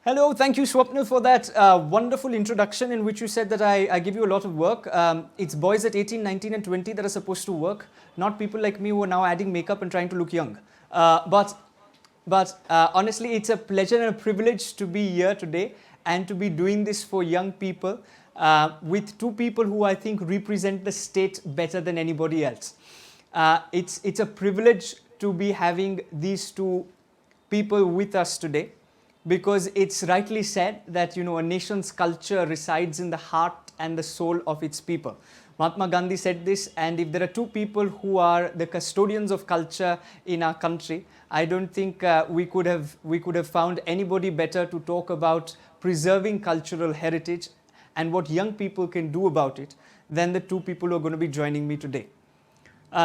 Hello, thank you Swapnil for that wonderful introduction in which you said that I give you a lot of work. It's boys at 18, 19 and 20 that are supposed to work, not people like me who are now adding makeup and trying to look young. But honestly, it's a pleasure and a privilege to be here today and to be doing this for young people with two people who I think represent the state better than anybody else. It's a privilege to be having these two people with us today, because it's rightly said that a nation's culture resides in the heart and the soul of its people. Mahatma Gandhi said this, and if there are two people who are the custodians of culture in our country, I don't think we could have found anybody better to talk about preserving cultural heritage and what young people can do about it than the two people who are going to be joining me today.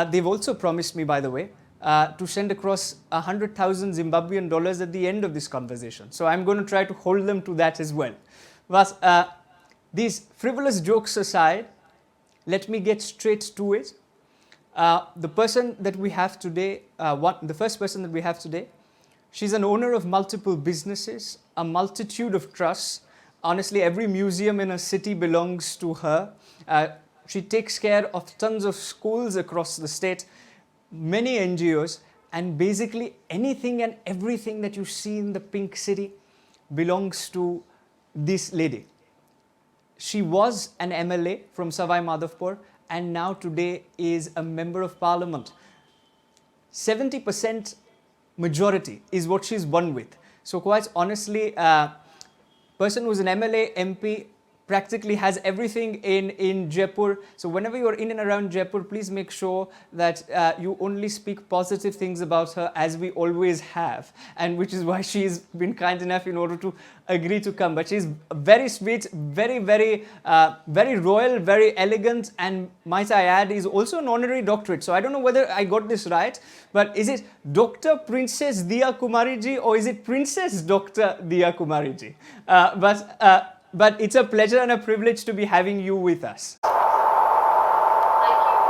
They've also promised me, by the way, to send across 100,000 Zimbabwean dollars at the end of this conversation. So I'm going to try to hold them to that as well. But these frivolous jokes aside, let me get straight to it. The person that we have today, the first person that we have today, she's an owner of multiple businesses, a multitude of trusts. Honestly, every museum in a city belongs to her. She takes care of tons of schools across the state, many NGOs, and basically anything and everything that you see in the Pink City belongs to this lady. She was an MLA from Savai Madhavpur and now today is a member of parliament. 70% majority is what she's won with. So quite honestly, person who's an MLA, MP, practically has everything in Jaipur. So whenever you're in and around Jaipur, please make sure that you only speak positive things about her, as we always have, and which is why she's been kind enough in order to agree to come. But she's very sweet, very royal, very elegant, and might I add, is also an honorary doctorate. So I don't know whether I got this right, but is it Dr. Princess Diya Kumari ji or is it Princess Dr. Diya Kumari ji? But it's a pleasure and a privilege to be having you with us. Thank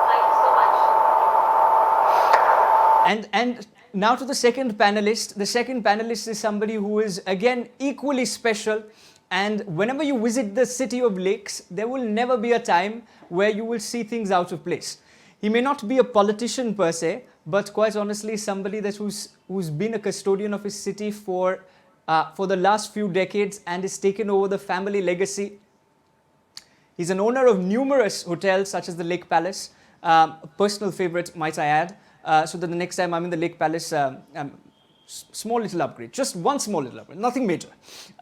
you so much. And now to the second panelist. The second panelist is somebody who is again equally special. And whenever you visit the city of lakes, there will never be a time where you will see things out of place. He may not be a politician per se, but quite honestly, somebody who's been a custodian of his city for the last few decades and has taken over the family legacy. He's an owner of numerous hotels such as the Lake Palace, a personal favorite, might I add, so that the next time I'm in the Lake Palace, small little upgrade, just one small little upgrade, nothing major.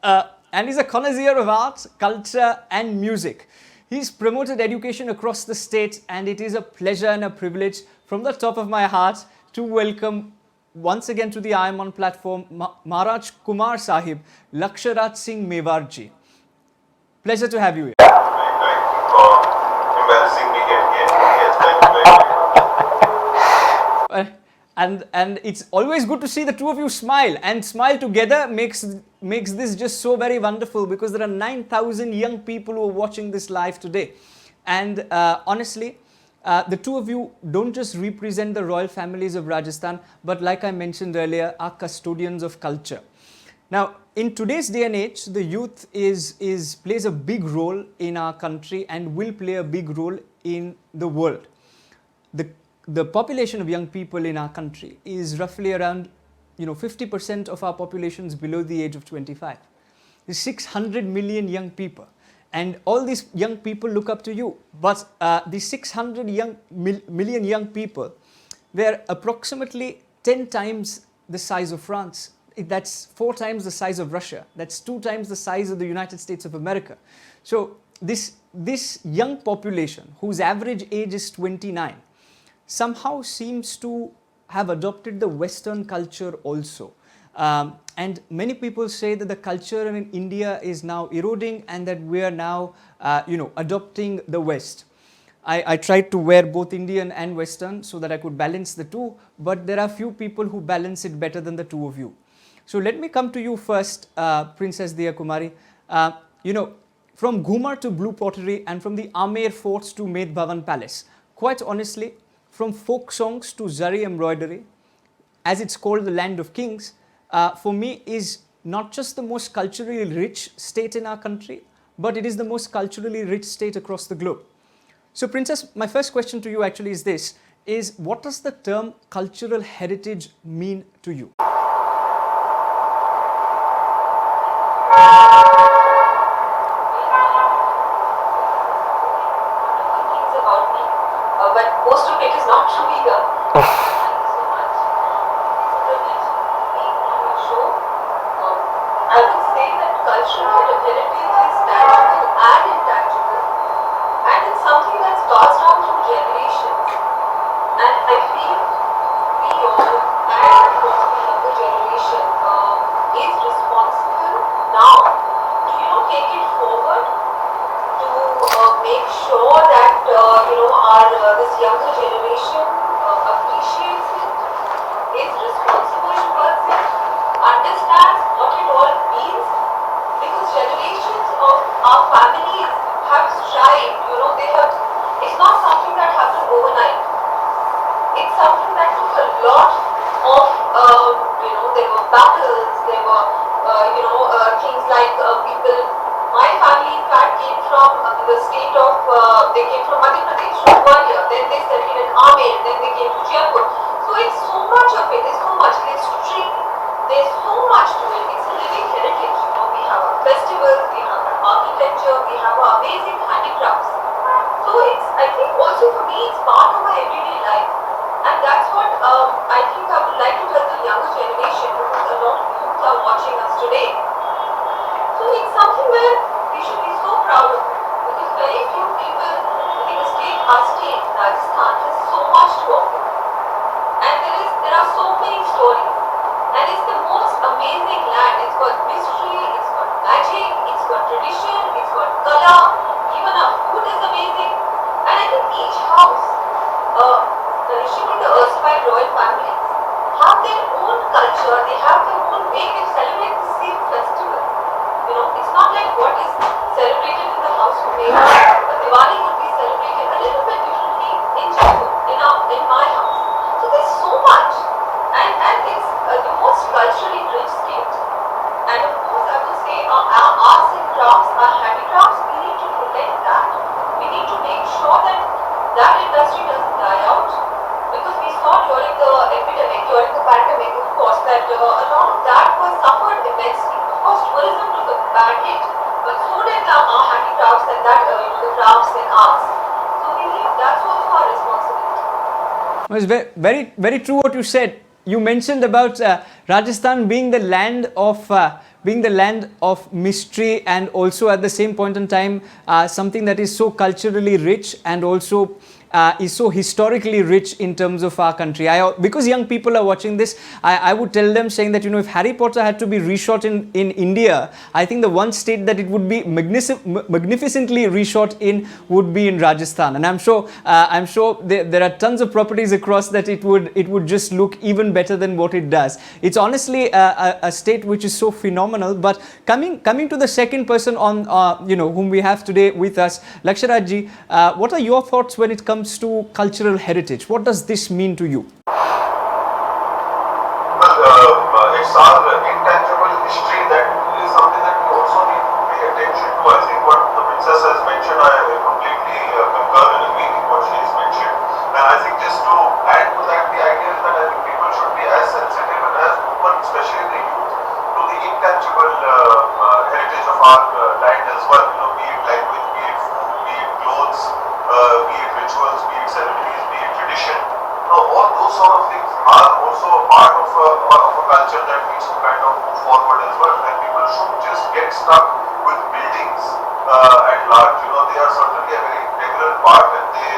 And he's a connoisseur of art, culture and music. He's promoted education across the state, and it is a pleasure and a privilege from the top of my heart to welcome once again to the I Am On platform, Maharaj Kumar Sahib, Lakshyaraj Singh Mewar ji. Pleasure to have you here. Thank you for embarrassing me again. Yes, thank you very much. And it's always good to see the two of you smile, and smile together makes this just so very wonderful, because there are 9,000 young people who are watching this live today. And honestly, the two of you don't just represent the royal families of Rajasthan, but like I mentioned earlier, are custodians of culture. Now, in today's day and age, the youth plays a big role in our country and will play a big role in the world. The population of young people in our country is roughly around 50% of our population is below the age of 25. There's 600 million young people. And all these young people look up to you. But these 600 million young people, they're approximately 10 times the size of France. That's 4 times the size of Russia. That's 2 times the size of the United States of America. So this young population, whose average age is 29, somehow seems to have adopted the Western culture also. And many people say that the culture in India is now eroding and that we are now, adopting the West. I tried to wear both Indian and Western so that I could balance the two, but there are few people who balance it better than the two of you. So let me come to you first, Princess Diya Kumari. From Ghumar to Blue Pottery and from the Amer Forts to Med Bhavan Palace, quite honestly, from folk songs to Zari embroidery, as it's called the land of kings, for me is not just the most culturally rich state in our country, but it is the most culturally rich state across the globe. So Princess, my first question to you actually is this, is what does the term cultural heritage mean to you? But most of it is not true either. Thank you so much. Privilege being on your show. I would say that cultural heritage is tangible and intangible, and it's something that's passed down through generations. And I feel we all, and of course the younger generation, is responsible now to take it forward, to make sure that our this younger generation appreciates it, is responsible towards it, understands what it all means, because generations of our families have strived. They have. It's not something that happened overnight. It's something that took a lot of there were battles, there were things like people. My family, in fact, came from the state of, they came from Madhya Pradesh, from Gwalior, then they settled in Amer, then they came to Jaipur. So it's so much of it, there's so much history, there's so much to it, it's a living heritage. We have our festivals, we have our architecture, we have our amazing handicrafts. So it's, I think also for me, it's part of my everyday life. And that's what I think I would like to tell the younger generation, because a lot of youth are watching us today. So it's something where we should be so proud of, because very few people in the state, our state, Rajasthan, has so much to offer. And there are so many stories. And it's the most amazing land. It's got mystery, it's got magic, it's got tradition, it's got color, even our food is amazing. And I think each house, especially the erstwhile royal families, have their own culture, they have their own way they celebrate the same festival. It's not like what is celebrated in the house of Mewar. Diwali would be celebrated a little bit differently in Jaipur, in my house. So there's so much, and it's the most culturally rich state. And of course, I would say our arts and crafts, our handicrafts, we need to protect that. We need to make sure that that industry doesn't die out, because we saw during the epidemic, during the pandemic, of course, that a lot of that was suffered immensely. Of course, tourism took a bad hit, but so did our handicrafts and that the crafts and arts. So we need, that's also our responsibility. It was very, very true what you said. You mentioned about Rajasthan being the land of mystery, and also at the same point in time something that is so culturally rich and also is so historically rich in terms of our country. Because young people are watching this, I would tell them, saying that if Harry Potter had to be reshot in India, I think the one state that it would be magnificently reshot in would be in Rajasthan. And I'm sure there are tons of properties across that it would just look even better than what it does. It's honestly a state which is so phenomenal. But coming to the second person on whom we have today with us, Lakshyaraj ji, what are your thoughts when it comes to cultural heritage? What does this mean to you? Well, it's our intangible history that is something that we also need to pay attention to. I think what the princess has mentioned, I completely concur and agree with what she has mentioned. And I think just to add to that, the idea is that I think people should be as sensitive and as open, especially the youth, to the intangible heritage of our land as well. Be it language, be it food, be it clothes, be it rituals, be it ceremonies, be it tradition. All those sort of things are also a part of a culture that needs to kind of move forward as well. And people shouldn't just get stuck with buildings at large. They are certainly a very integral part, and they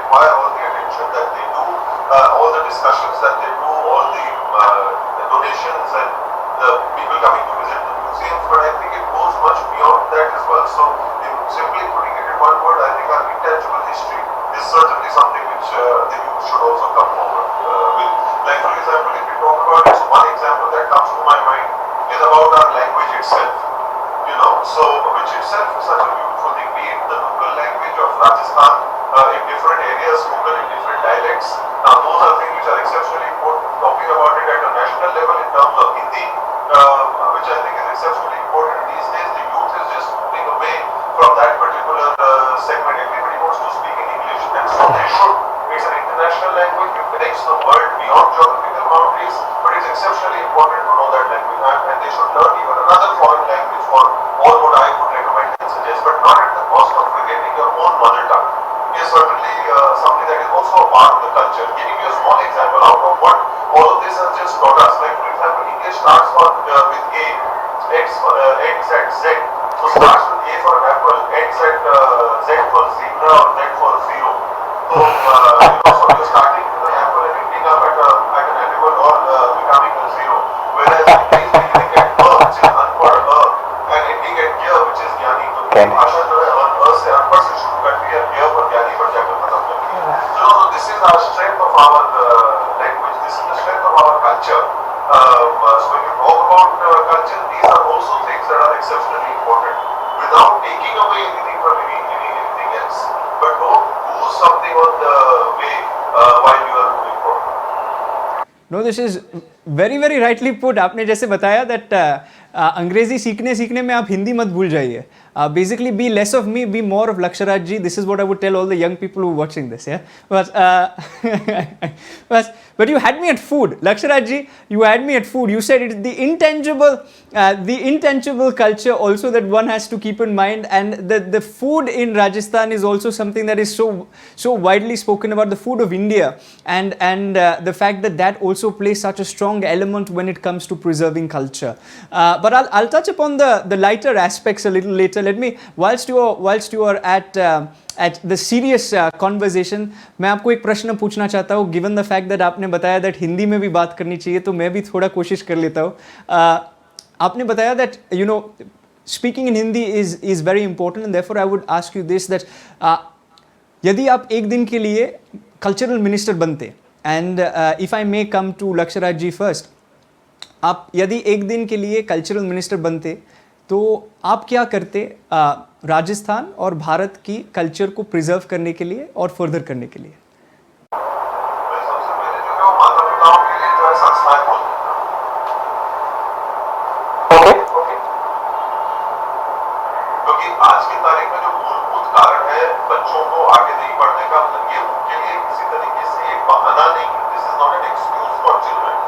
require all the attention that they do, all the discussions that they do, all the donations and the people coming to visit the museums. But I think it goes much beyond that as well. So simply putting it in one word, I think our intangible history is certainly something which the youth should also come forward with. Like for example, if we talk about it, so one example that comes to my mind is about our language itself. So which itself is such a beautiful thing. Be it the local language of Rajasthan in different areas, spoken in different dialects. Now those are things which are exceptionally important. Talking about it at a national level in terms of Hindi, which I think is exceptionally important these days. The youth is just moving away from that particular segment. Everybody wants to speak in English, and so they should. It's an international language. It connects the world beyond geographical boundaries, but it's exceptionally important to know that language, and they should learn even another foreign language for all what I would recommend and suggest, but not at the cost of forgetting your own mother tongue. It is certainly something that is also a part of the culture. Giving you a small example out of what all of this has just taught us, like for example, English starts with A, ends at Z. So starts with A for an apple, ends at Z for zebra or Z for zero. So, so you're starting with an apple and ending up at an animal or becoming a zero. Whereas Hindi is beginning at which is un for and ending at Diya, which is Jnani. So भाषा जो है से अनपढ़ से शुरू करती है, Diya पर ज्ञानी पर जाकर खत्म करती है. So this is our strength of our language. This is the strength of our culture. So when you talk about culture, these are also things that are exceptionally important. Without taking away anything from anything else, but don't lose something on the way while you are moving forward. No, this is very very rightly put. आपने जैसे बताया that अंग्रेजी सीखने में आप हिंदी मत भूल जाइए. Basically, be less of me, be more of Lakshyaraj ji. This is what I would tell all the young people who are watching this. Yeah, but you had me at food, Lakshyaraj ji. You had me at food. You said it's the intangible culture also that one has to keep in mind, and the food in Rajasthan is also something that is so widely spoken about. The food of India, and the fact that also plays such a strong element when it comes to preserving culture. But I'll touch upon the lighter aspects a little later. Let me, whilst you are at the serious conversation, मैं आपको एक प्रश्न पूछना चाहता हूँ. Given the fact that आपने बताया that Hindi में भी बात करनी चाहिए, तो मैं भी थोड़ा कोशिश कर लेता हूँ. आपने बताया that speaking in Hindi is very important, and therefore I would ask you this, that यदि आप एक दिन के लिए cultural minister बनते, and if I may come to Lakshyaraj ji first, आप यदि एक दिन के लिए कल्चरल मिनिस्टर बनते तो आप क्या करते राजस्थान और भारत की कल्चर को प्रिजर्व करने के लिए और फर्दर करने के लिए? सबसे पहले जो है वो माता पिताओं के लिए जो है संस्थाएं खोलते हैं. क्योंकि आज की तारीख में जो मूलभूत कारण है बच्चों को आगे नहीं बढ़ने का, मतलब ये उनके लिए किसी तरीके से एक बहाना नहीं है. This is not an excuse for children,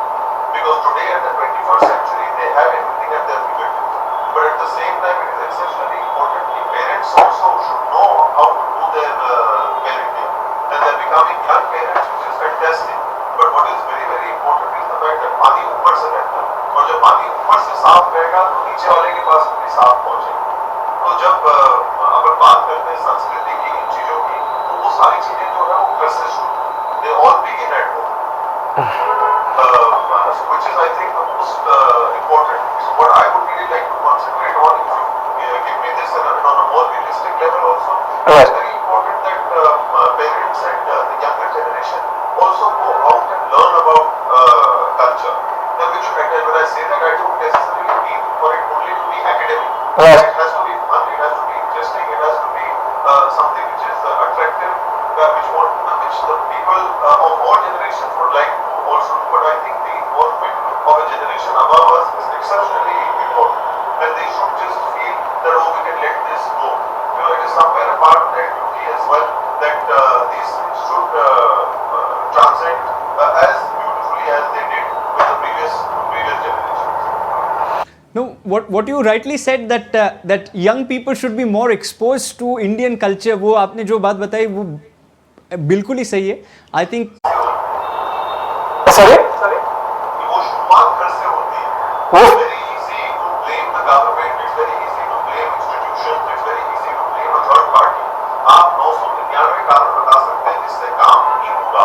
because today at the 21st century they have everything at their fingertips. But at the same time, it is exceptionally important that parents also should know how to do their parenting, and they're becoming young parents, which is fantastic. But what is very very important is the fact that पानी ऊपर से रहता है, और जब पानी ऊपर से साफ रहेगा तो नीचे वाले के पास भी साफ पहुंचेगा. तो जब अपन बात करते हैं संस्कृति की, इन चीजों की, तो वो सारी चीजें जो है वो घर से शुरू होती हैं. They all begin at home, which is I think the most important. So what I would really like to concentrate on, if you give me this on a more realistic level also, it's very important that parents and the younger generation also go out and learn about culture. Now, when I say that, I don't necessarily mean for it only to be academic. It has to be fun, it has to be interesting, it has to be something which is attractive, which the people of all generations would like to also do. But I think the involvement of a generation above us is exceptionally important, and they should just feel that, oh, we can let this go. It is somewhere a part of their duty as well that these things should transcend as beautifully as they did with the previous generations. No, what you rightly said, that young people should be more exposed to Indian culture, वो आपने जो बात बताई वो बिल्कुल ही सही है. I think वो शुरुआत घर से होती है. It's very easy to blame the government, it's very easy to blame institutions, it's very easy to blame a third party. आप 999 कारण बता सकते हैं जिससे काम नहीं होगा,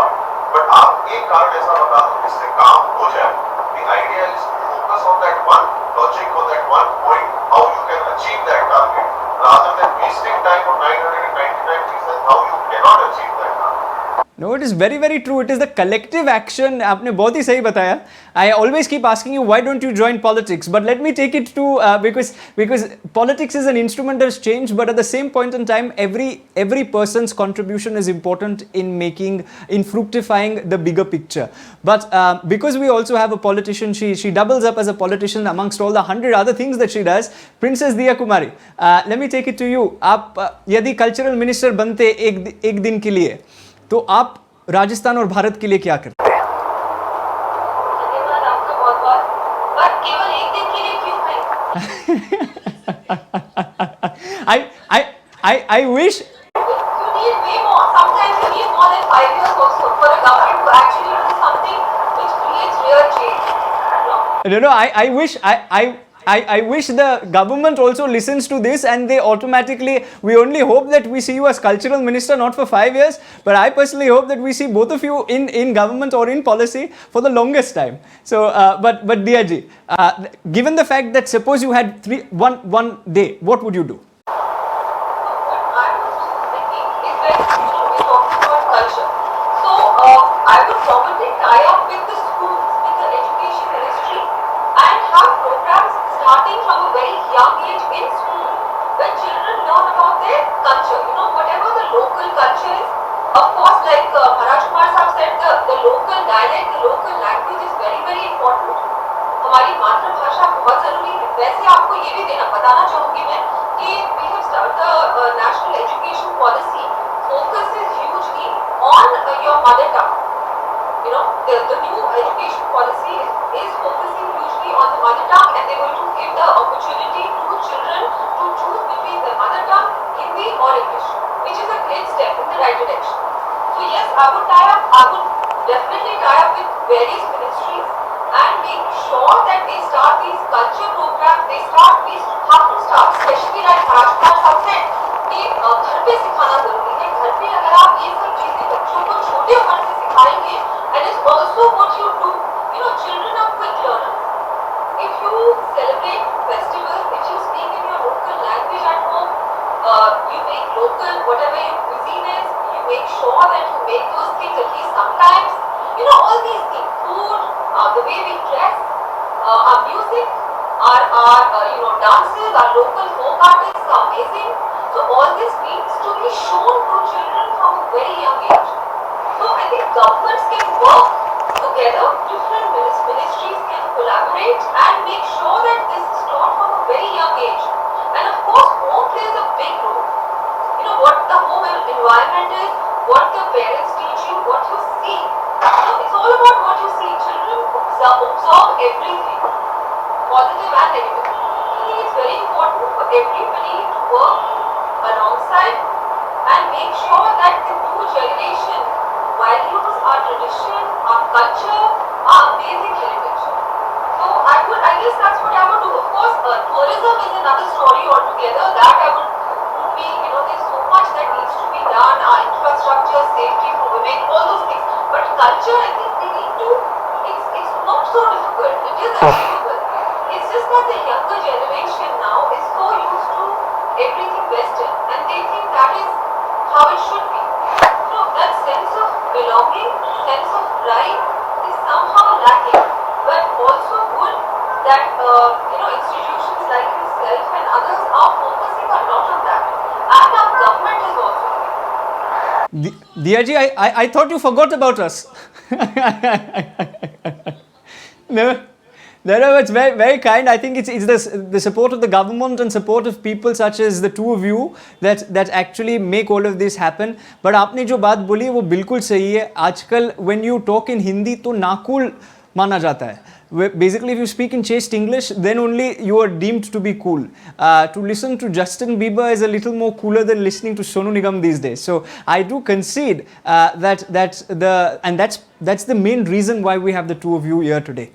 but आप एक कारण ऐसा बता दो जिससे काम हो जाए. The idea is to focus on that one logic, on that one point, how you can achieve that target, rather than wasting time on 999 reasons how you cannot achieve that target. No, it is very, very true. It is the collective action. आपने बहुत ही सही बताया. I always keep asking you, why don't you join politics? But let me take it to because politics is an instrument of change. But at the same point in time, every person's contribution is important in fructifying the bigger picture. But because we also have a politician, she doubles up as a politician amongst all the 100 other things that she does. Princess Diya Kumari, let me take it to you. आप यदि cultural minister बनते एक दिन के लिए, तो आप राजस्थान और भारत के लिए क्या करते? धन्यवाद आपका बहुत बहुत, पर केवल एक दिन के लिए क्यों भाई? I wish. You need way more. Sometimes you need more than 5 years also for a government to actually do something which creates real change. No, I wish the government also listens to this, and they automatically, we only hope that we see you as cultural minister not for 5 years, but I personally hope that we see both of you in government or in policy for the longest time. So but Diya ji, given the fact that suppose you had one day, what would you do? What I was thinking is that, we're talking about culture. So I would probably tie up with the schools, with the education ministry, and have programs starting from a very young age in school, when children learn about their culture. Whatever the local culture is. Of course, like Maharaj said, the local dialect, the local language is very, very important. हमारी मातृभाषा बहुत जरूरी है. वैसे आपको ये भी बताना चाहूँगी मैं कि we have started the national education policy focuses hugely on your mother tongue. The new education policy is focusing hugely on the mother tongue, and they're going to give the opportunity to children to choose between their mother tongue, Hindi or English, which is a great step in the right direction. So yes, I would definitely tie up with various ministries and make sure that they start these culture programs. We have to start, especially like Maharaj Sahib said, कि घर पे सिखाना जरूरी है. घर पे अगर आप ये सब चीजें बच्चों को छोटे उम्र से सिखाएंगे, and it's also what you do. Children are quick learners. If you celebrate festivals, if you speak in your local language at home, you make local, whatever your cuisine is, you make sure that you make those things at least sometimes. All these things, food, the way we dress, our music, our dances, our local folk artists are amazing. So all this needs to be shown to children from a very young age. So I think governments can work together, different ministries can collaborate and make sure that this is taught from a very young age. And of course, home plays a big role. What the home environment is, what the parents teach you, what you see. It's all about what you see. Children absorb everything, positive and negative. I think it's very important for everybody to work alongside and make sure that the new generation values our tradition, our culture, our amazing heritage. So I guess that's what I would do. Of course, tourism is another story altogether. That I would be, there's so much that needs to be done, our infrastructure, safety for women, all those things. But culture, I think we need to, it's not so difficult. It is achievable. It's just that the younger generation now is so used to everything Western, and they think that is how it should be. That sense of belonging, sense of pride is somehow lacking. But also good that institutions like yourself and others are focusing a lot on that, and our government is also doing. Diya ji, I thought you forgot about us. No, it's very, very kind. I think it's the support of the government and support of people such as the two of you that actually make all of this happen. But आपने जो बात बोली वो बिल्कुल सही है. आजकल when you talk in Hindi तो नाकुल माना जाता है. Basically, if you speak in chaste English, then only you are deemed to be cool. To listen to Justin Bieber is a little more cooler than listening to Sonu Nigam these days. So I do concede that's the main reason why we have the two of you here today.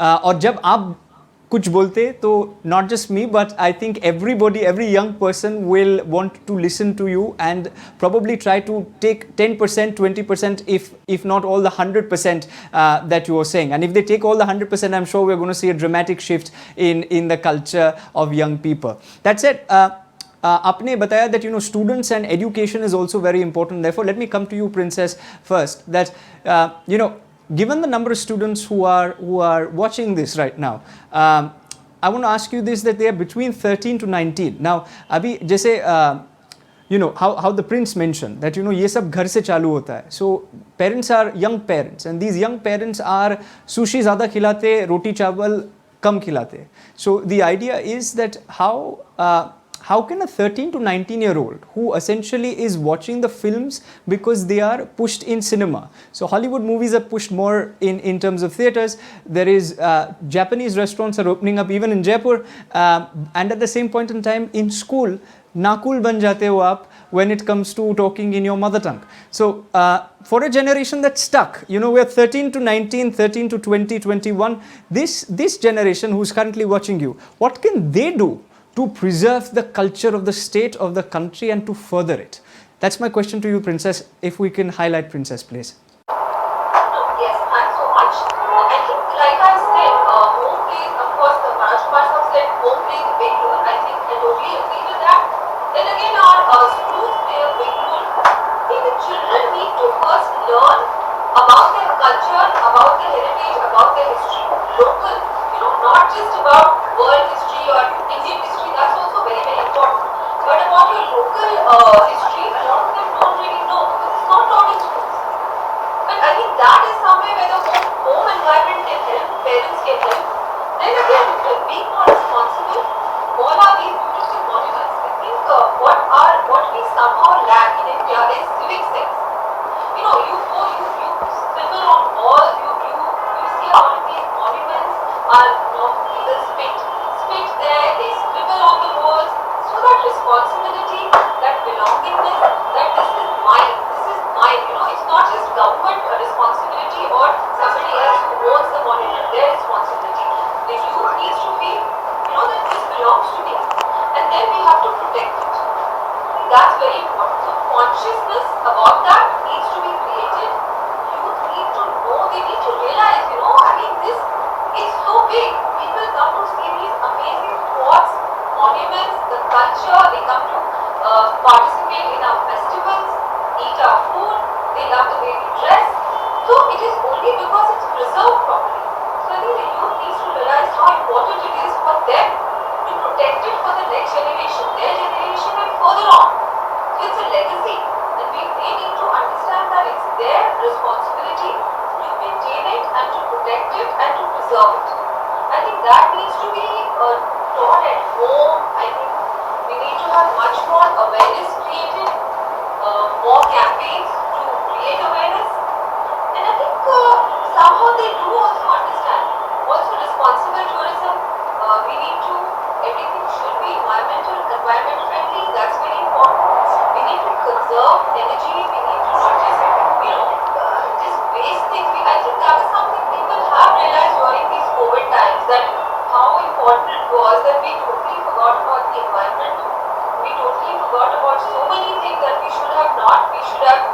और जब आप कुछ बोलते तो not just me but I think everybody, every young person will want to listen to you and probably try to take 10%, 20% if not all the 100% that you are saying. And if they take all the 100%, I'm sure we're going to see a dramatic shift in the culture of young people. That's it. आपने बताया that students and education is also very important. Therefore, let me come to you, Princess, first. That given the number of students who are watching this right now, I want to ask you this, that they are between 13 to 19. Now, अभी जैसे how the prince mentioned that ये सब घर से चालू होता है. So parents are young parents, and these young parents are sushi ज़्यादा खिलाते, रोटी चावल कम खिलाते. So the idea is that how can a 13 to 19-year-old who essentially is watching the films because they are pushed in cinema. So Hollywood movies are pushed more in terms of theaters. There is Japanese restaurants are opening up even in Jaipur, and at the same point in time in school, nakul ban jate ho aap when it comes to talking in your mother tongue. So for a generation that's stuck, we're 13 to 19, 13 to 20, 21, this generation who's currently watching you, what can they do to preserve the culture of the state, of the country, and to further it? That's my question to you, Princess. If we can highlight Princess, please. Yes, thanks so much. I think, like I said, home plays, of course, the Maharaj said home plays a big role. I think I totally agree with that. Then again, our schools play a big role. I think the children need to first learn about their culture, about their heritage, about their history, local, not just about world history or Indian history. That's also very, very important. But about your local history, a lot of them don't really know because it's not taught in schools. But I think that is somewhere where the home environment can help, parents can help. Then again, being more responsible, all are these beautiful monuments. I think what we somehow lack in India is civic sense. You scribble on walls, you see all of these monuments are people spit there, they scribble on the walls. So that responsibility, that belongingness, that this is mine. It's not just government responsibility or somebody else who owns the monument, their responsibility. The youth needs to be, that this belongs to me, and then we have to protect it. That's very important. So consciousness about that needs to be created. Youth need to know, they need to realize, this is so big. People come to see these amazing forts, monuments, the culture, they come to participate in our festivals, eat our food, they love the way we dress. So it is only because it's preserved properly. So I think the youth needs to realize how important it is for them to protect it for the next generation, their generation and further on. So it's a legacy, and they need to understand that it's their responsibility to maintain it and to protect it and to preserve it. I think that needs to be taught at home. I think we need to have much more awareness created, more campaigns to create awareness. And I think somehow they do also understand. Also responsible tourism, we need to, everything should be environment friendly, that's very important. We need to conserve energy, we need to not just, just waste things. I think that is something people have realized during these COVID times, that how important it was that we totally forgot about the environment. We totally forgot about so many things that we should have not. We should have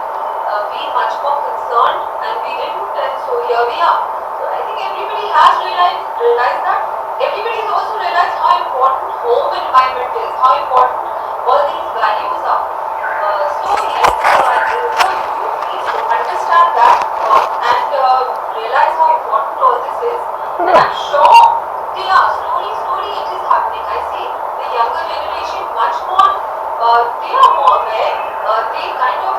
been much more concerned, and we didn't, and so here we are. So I think everybody has realized that. Everybody has also realized how important home environment is, how important all these values are. So yes, I think the youth needs to understand that and realize how important all this is. And I'm sure slowly it is happening. I see the younger generation much more, they are more aware. They kind of,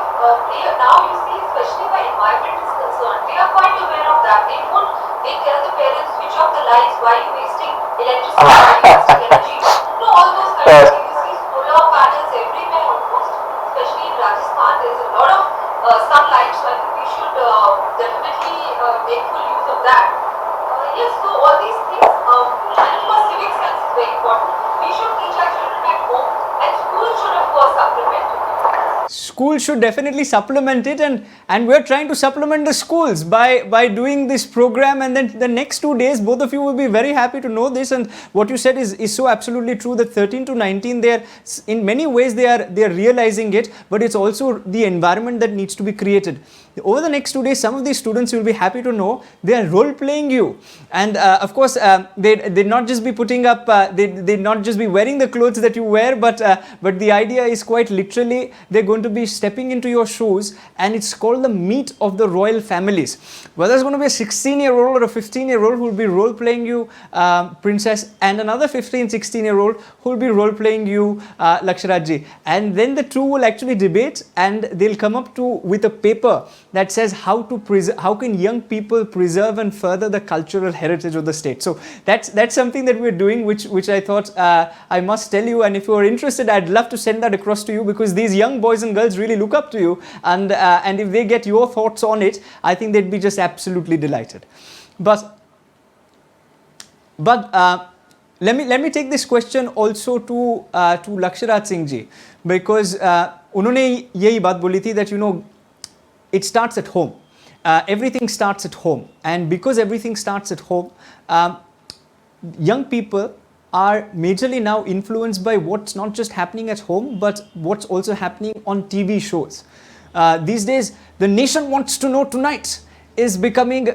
now you see, especially where environment is concerned, they are quite aware of that. They tell the parents, switch off the lights, why are you wasting electricity, why are you wasting energy? All those kind of things. You see solar panels everywhere almost, especially in Rajasthan, there's a lot of sunlight, so I think we should definitely make full use of that. Yes, so all these things, and of course civic sense is very important. We should teach our children at home, and schools should of course supplement it. Schools should definitely supplement it, and we're trying to supplement the schools by doing this program, and then the next 2 days both of you will be very happy to know this. And what you said is so absolutely true, that 13 to 19, they are in many ways they are realizing it, but it's also the environment that needs to be created. over the next 2 days, some of these students, you'll be happy to know, they are role playing you. And of course, they'd not just be putting up, they'd not just be wearing the clothes that you wear, but the idea is quite literally, they're going to be stepping into your shoes, and it's called the meet of the royal families. Whether it's going to be a 16-year-old or a 15-year-old who will be role playing you, princess, and another 15, 16-year-old who will be role playing you, Lakshyaraj ji. And then the two will actually debate, and they'll come up with a paper that says how can young people preserve and further the cultural heritage of the state. So that's something that we're doing, which I thought I must tell you. And if you are interested, I'd love to send that across to you, because these young boys and girls really look up to you, and if they get your thoughts on it, I think they'd be just absolutely delighted. But let me take this question also to Lakshyaraj Singh ji, because उन्होंने यही बात बोली थी that, you know, it starts at home. Everything starts at home, and because everything starts at home, young people are majorly now influenced by what's not just happening at home, but what's also happening on TV shows. These days, the nation wants to know tonight is becoming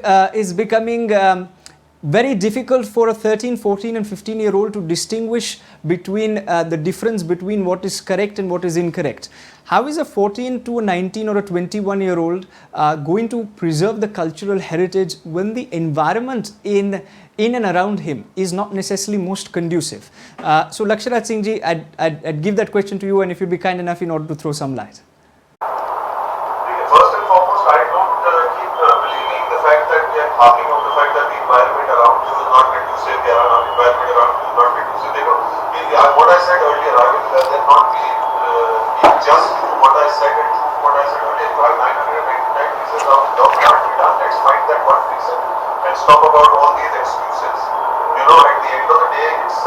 very difficult for a 13, 14 and 15-year-old to distinguish between the difference between what is correct and what is incorrect. How is a 14 to a 19 or a 21-year-old going to preserve the cultural heritage when the environment in and around him is not necessarily most conducive? So Lakshyaraj Singh ji, I'd give that question to you, and if you'd be kind enough in order to throw some light. First and foremost, I don't keep believing the fact that we are talking of the fact that the environment around you is not conducive, the environment around you is not conducive. What I said earlier, I will then not be just to what I said and true to what I said earlier. If I have 999 reasons of jobs can't be done, let's find that one reason and stop about all these excuses. You know, at the end of the day, it's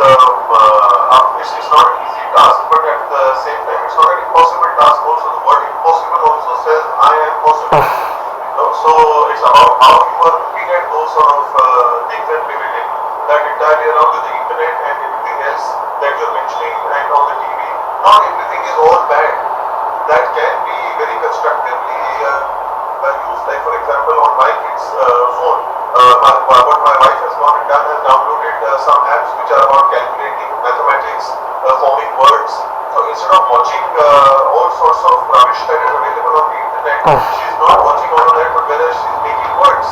not an easy task, but at the same time, it's not an impossible task also. The word impossible also says I am possible. You know, so it's about how you are looking at those sort of things and pivoting that entirely around with the internet and everything else that you're mentioning and on the TV. Not everything is all bad. That can be very constructively used. Like for example, on my kid's phone, what my wife has gone and done has downloaded some apps which are about calculating mathematics, forming words. So instead of watching all sorts of rubbish that is available on the internet, she's not watching all of that, but whether she's making words,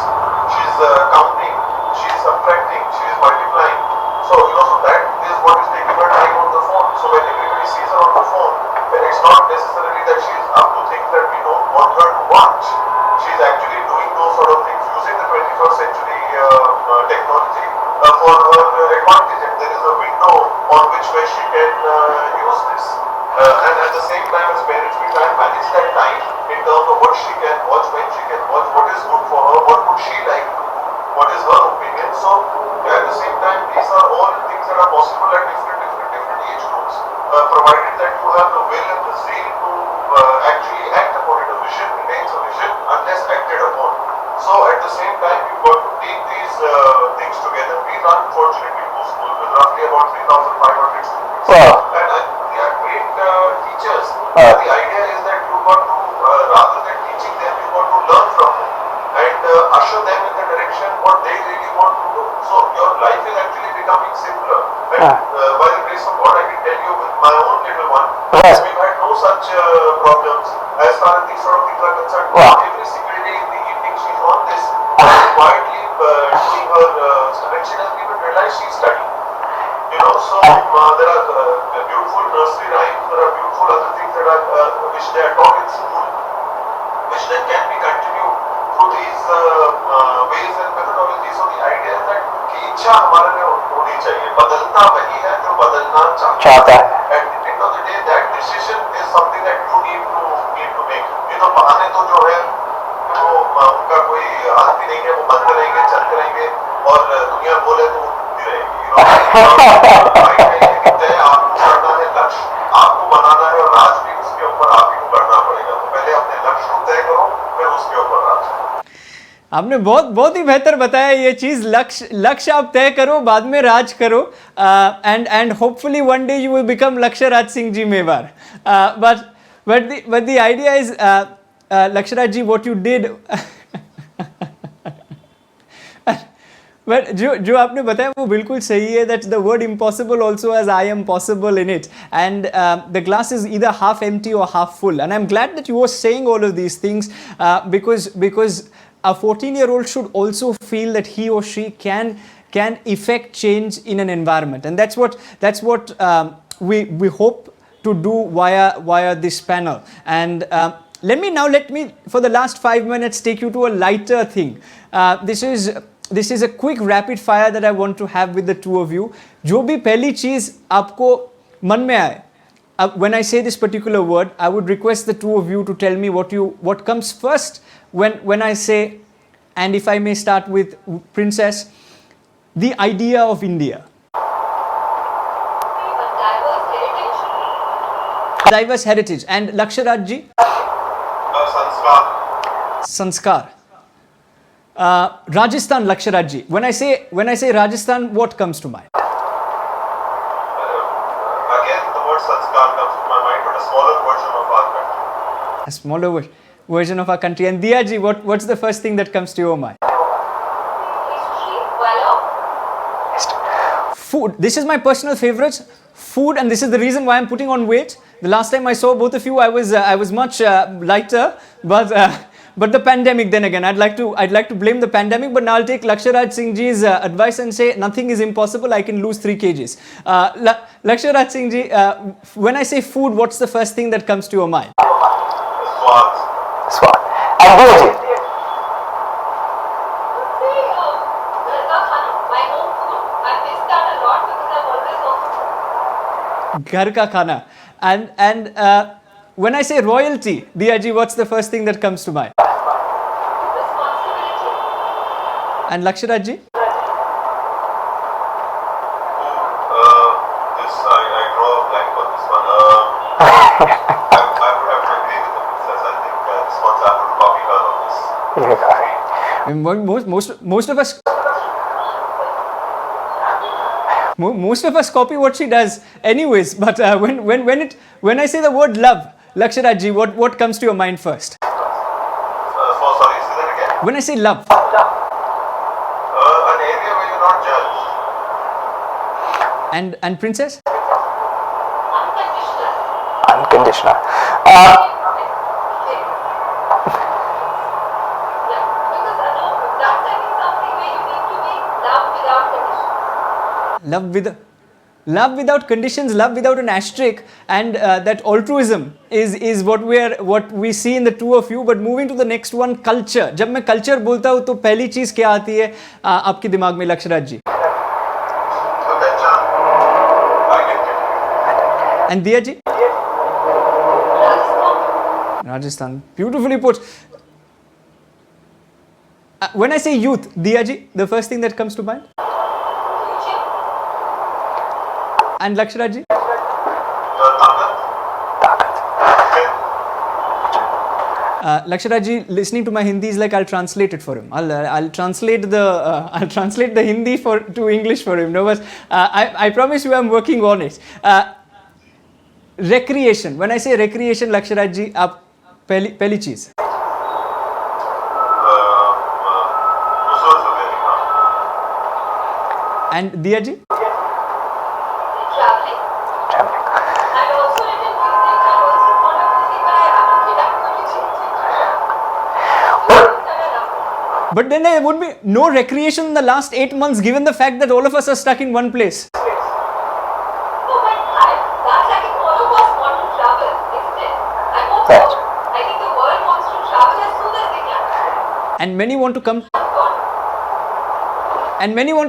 she's counting, she's subtracting, she's multiplying. So you know, so that is what is taking her time on the phone. So when everybody sees her on the phone, then it's not necessarily that she's up to things that we don't want her to watch. She's actually doing those sort of things using the 21st century technology for her advantage, and there is a window on which way she can use this. And at the same time, as parents, we try and manage that time in terms of what she can watch, when she can watch, what is good for her, what would she like to do, what is her opinion. So at the same time, these are all things that are possible at different age groups, provided that you have the will and the zeal to actually act upon it. A vision remains a vision unless acted upon. So at the same time, you've got to take these things together. We run, fortunately, two schools with roughly about 3,500 students. And they are great teachers. The idea is that you've got to, rather than teaching them, you've got to learn from them and usher them in the direction what they really want to do. So your life is actually becoming simpler. And by the grace of God, I can tell you with my own little one, we've had no such problems as far as these sort of things are concerned. Every single day in the evening, she's on this quietly doing her and she doesn't even realize she's studying. You know, so there are beautiful nursery rhymes, there are beautiful other things that are which they are taught in school, which then can be continued through these ways and methodologies. So the idea is that कि इच्छा हमारे में होनी चाहिए, बदलना वही है जो बदलना चाहता है. At the end of the day, that decision is something that you need to make. ये तो बहाने तो जो है वो उनका कोई हाथ भी नहीं है, वो बंद रहेंगे, चलते रहेंगे और दुनिया बोले तो उठती रहेगी. तय आपको करना है, लक्ष्य आपको बनाना है और राज भी उसके ऊपर आप ही को करना पड़ेगा. तो पहले अपने लक्ष्य को तय करो, फिर उसके ऊपर राज. आपने बहुत ही बेहतर बताया ये चीज़. लक्ष्य आप तय करो, बाद में राज करो, and hopefully one day you will become Lakshyaraj Singh ji Mewar. But the idea is Lakshyaraj ji, what you did. But जो आपने बताया वो बिल्कुल सही है, that the word impossible also has I am possible in it, and the glass is either half empty or half full, and I'm glad that you were saying all of these things, because a 14-year-old should also feel that he or she can effect change in an environment, and that's what we hope to do via this panel. And let me for the last 5 minutes take you to a lighter thing. This is a quick rapid fire that I want to have with the two of you. जो भी पहली चीज आपको मन में आए, when I say this particular word, I would request the two of you to tell me what comes first when I say, and if I may start with Princess, the idea of India. Diverse heritage. And Lakshyaraj ji? Sanskar. Rajasthan, Lakshyaraj ji. When I say Rajasthan, what comes to mind? Again, the word sanskar comes to my mind, but a smaller version of our country. A smaller version of our country. And Diya ji, what's the first thing that comes to your mind? History, valor. Food. This is my personal favorite. Food, and this is the reason why I'm putting on weight. The last time I saw both of you, I was much lighter, but the pandemic. Then again, I'd like to blame the pandemic, but now I'll take Lakshyaraj Singh ji's advice and say nothing is impossible. I can lose 3 kgs. Lakshyaraj Singh ji, when I say food, what's the first thing that comes to your mind? Swat. Swat. And Diya ji? Ghar ka khana. And when I say royalty, Diya ji, what's the first thing that comes to mind? Responsibility. And Lakshyaraj ji? This I draw a blank on this one. I would have to agree with the princess. I think this one's I would copy her on this. Most of us copy what she does anyways, but when I say the word love, Lakshyaraj ji, what comes to your mind first? Sorry, say that again. When I say love, An area where you're not judged. and Princess? Unconditional. Unconditional. Because that's I think something where you need to be love without condition. Love without conditions, love without an asterisk, and that altruism is what we see in the two of you. But moving to the next one, culture. जब मैं culture बोलता हूँ तो पहली चीज क्या आती है आपके दिमाग में, Lakshyaraj ji? And Diya ji? Rajasthan. Beautifully put. When I say youth, Diya ji, the first thing that comes to mind? And Lakshyaraj ji? Lakshyaraj ji, listening to my Hindi is like I'll translate it for him. I'll translate the Hindi to English for him. No, but I promise you I'm working on it. Recreation. When I say recreation, Lakshyaraj ji, आप पहली चीज. And Diya ji? Traveling. And also written music. I also thought of music, but I haven't yet actually changed it. But then there would be no recreation in the last 8 months, given the fact that all of us are stuck in one place. No, but that's I think all of us want to travel, isn't it? I hope so. I think the world wants to travel as soon as they can. And many want to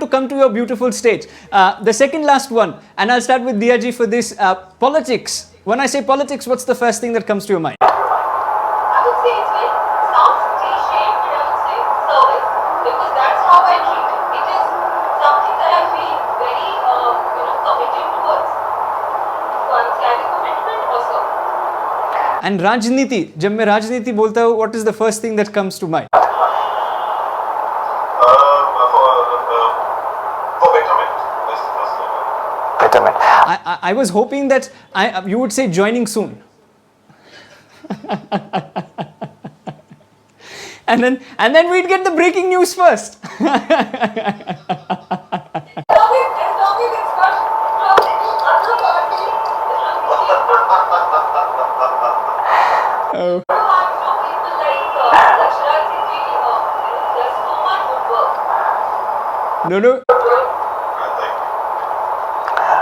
come to your beautiful state. The second last one, and I'll start with Diya ji for this. Politics. When I say politics, what's the first thing that comes to your mind? I would say it's very sounds cliche, but I would say service, because that's how I treat it. It is something that I feel very committed towards. So I would say either commitment or service. And Rajniti. जब मैं राजनीति बोलता हूँ, what is the first thing that comes to mind? For betterment. That's the first one. Betterment. I was hoping that you would say joining soon. and then we'd get the breaking news first. As long as it's not from any other party, it's from the same party. Oh. People like Lakshyaraj ji, there's so much good work. No.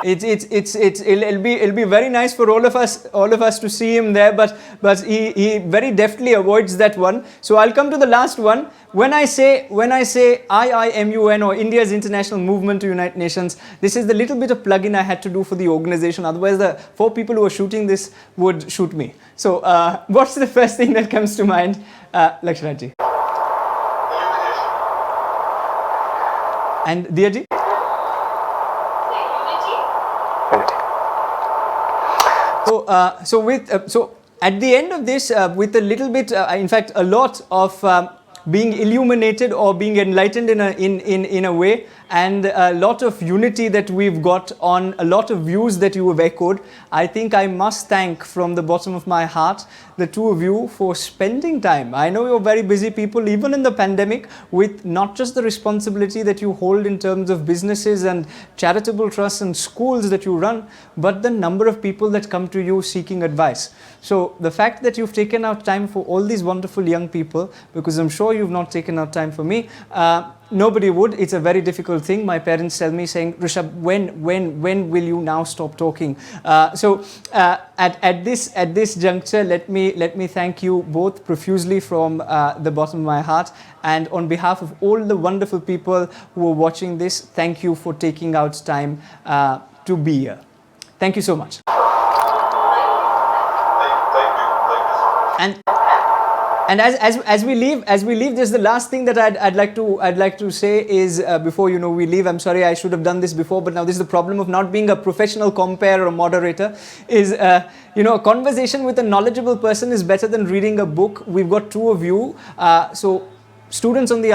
It'll be very nice for all of us to see him there, but he very deftly avoids that one. So I'll come to the last one. When I say IIMUN, or India's International Movement to Unite Nations, this is the little bit of plug-in I had to do for the organization. Otherwise, the 4 people who are shooting this would shoot me. So what's the first thing that comes to mind, Lakshyaraj ji? Illumination. And Diya ji? Unity. So at the end of this, with a little bit, in fact, a lot of being illuminated or being enlightened in a way, and a lot of unity that we've got on a lot of views that you have echoed, I think I must thank from the bottom of my heart the two of you for spending time. I know you're very busy people, even in the pandemic, with not just the responsibility that you hold in terms of businesses and charitable trusts and schools that you run, but the number of people that come to you seeking advice. So the fact that you've taken out time for all these wonderful young people, because I'm sure you've not taken out time for me, nobody would. It's a very difficult thing. My parents tell me saying, Rishabh, when will you now stop talking? So at this juncture, let me thank you both profusely from the bottom of my heart, and on behalf of all the wonderful people who are watching this, thank you for taking out time to be here. Thank you so much. Thank you so much. And as we leave, just the last thing that I'd like to say is before we leave. I'm sorry, I should have done this before, but now this is the problem of not being a professional compere or a moderator. Is a conversation with a knowledgeable person is better than reading a book. We've got 2 of you, so students on the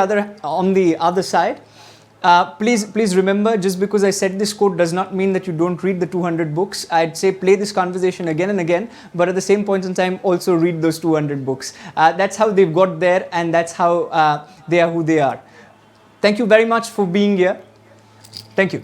other side. Please remember, just because I said this quote does not mean that you don't read the 200 books. I'd say play this conversation again and again, but at the same point in time also read those 200 books. That's how they've got there, and that's how they are who they are. Thank you very much for being here. Thank you.